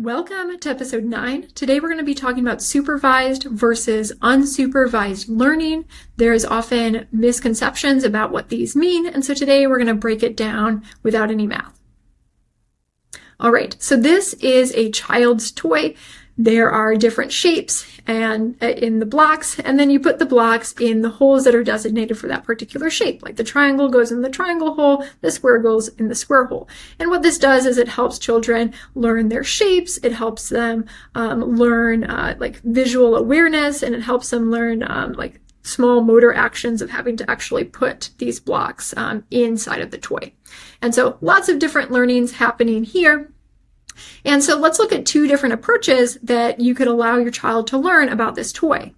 Welcome to episode 9. Today we're going to be talking about supervised versus unsupervised learning. There's often misconceptions about what these mean, and so today we're going to break it down without any math. All right, so this is a child's toy. There are different shapes and in the blocks, and then you put the blocks in the holes that are designated for that particular shape. Like the triangle goes in the triangle hole, the square goes in the square hole. And what this does is it helps children learn their shapes, it helps them learn like visual awareness, and it helps them learn like small motor actions of having to actually put these blocks inside of the toy. And so lots of different learnings happening here. And so let's look at two different approaches that you could allow your child to learn about this toy.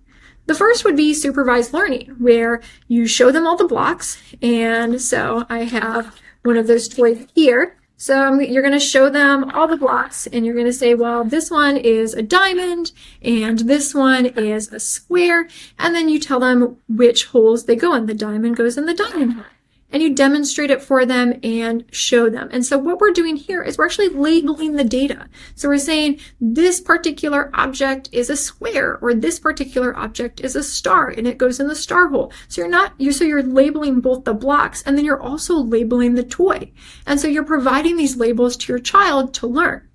The first would be supervised learning, where you show them all the blocks. And so I have one of those toys here. So you're going to show them all the blocks and you're going to say, well, this one is a diamond and this one is a square. And then you tell them which holes they go in. The diamond goes in the diamond hole. And you demonstrate it for them and show them. And so what we're doing here is we're actually labeling the data. So we're saying this particular object is a square, or this particular object is a star, and it goes in the star hole. So you're labeling both the blocks, and then you're also labeling the toy. And so you're providing these labels to your child to learn.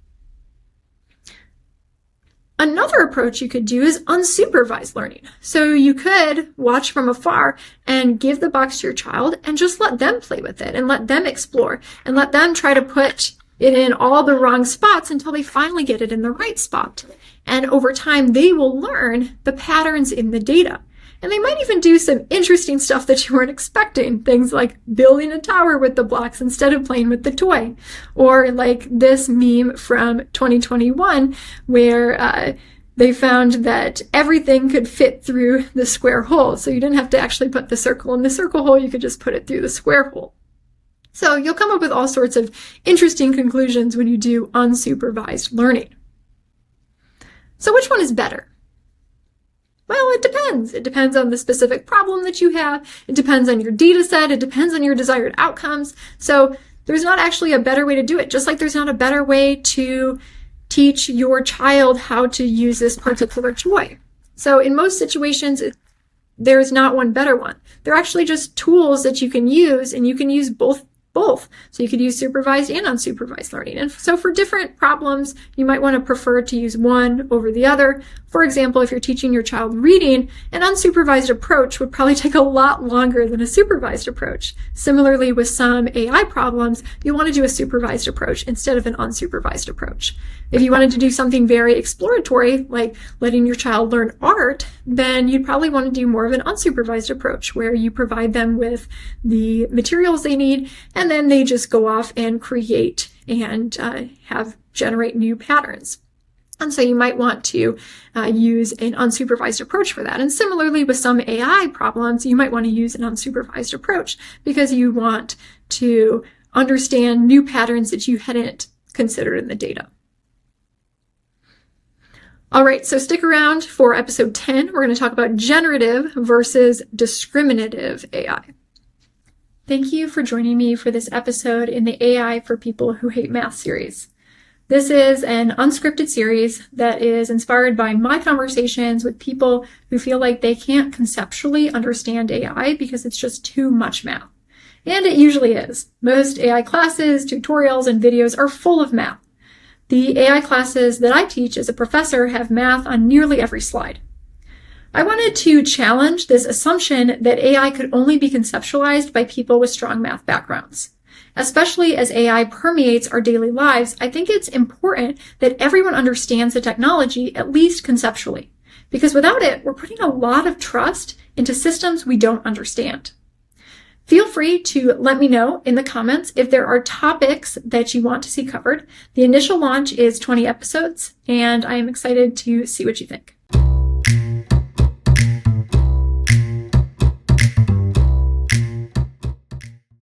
Another approach you could do is unsupervised learning. So you could watch from afar and give the box to your child and just let them play with it and let them explore and let them try to put it in all the wrong spots until they finally get it in the right spot. And over time, they will learn the patterns in the data. And they might even do some interesting stuff that you weren't expecting. Things like building a tower with the blocks instead of playing with the toy. Or like this meme from 2021 where they found that everything could fit through the square hole. So you didn't have to actually put the circle in the circle hole. You could just put it through the square hole. So you'll come up with all sorts of interesting conclusions when you do unsupervised learning. So which one is better? Well, it depends. It depends on the specific problem that you have. It depends on your data set. It depends on your desired outcomes. So there's not actually a better way to do it, just like there's not a better way to teach your child how to use this particular toy. So in most situations, there's not one better one. They're actually just tools that you can use, and you can use both. So you could use supervised and unsupervised learning. And so for different problems, you might want to prefer to use one over the other. For example, if you're teaching your child reading, an unsupervised approach would probably take a lot longer than a supervised approach. Similarly, with some AI problems, you want to do a supervised approach instead of an unsupervised approach. If you wanted to do something very exploratory, like letting your child learn art, then you'd probably want to do more of an unsupervised approach, where you provide them with the materials they need, and then they just go off and create and generate new patterns. And so you might want to use an unsupervised approach for that. And similarly, with some AI problems, you might want to use an unsupervised approach because you want to understand new patterns that you hadn't considered in the data. All right, so stick around for episode 10. We're going to talk about generative versus discriminative AI. Thank you for joining me for this episode in the AI for People Who Hate Math series. This is an unscripted series that is inspired by my conversations with people who feel like they can't conceptually understand AI because it's just too much math. And it usually is. Most AI classes, tutorials, and videos are full of math. The AI classes that I teach as a professor have math on nearly every slide. I wanted to challenge this assumption that AI could only be conceptualized by people with strong math backgrounds. Especially as AI permeates our daily lives, I think it's important that everyone understands the technology, at least conceptually. Because without it, we're putting a lot of trust into systems we don't understand. Feel free to let me know in the comments if there are topics that you want to see covered. The initial launch is 20 episodes, and I am excited to see what you think.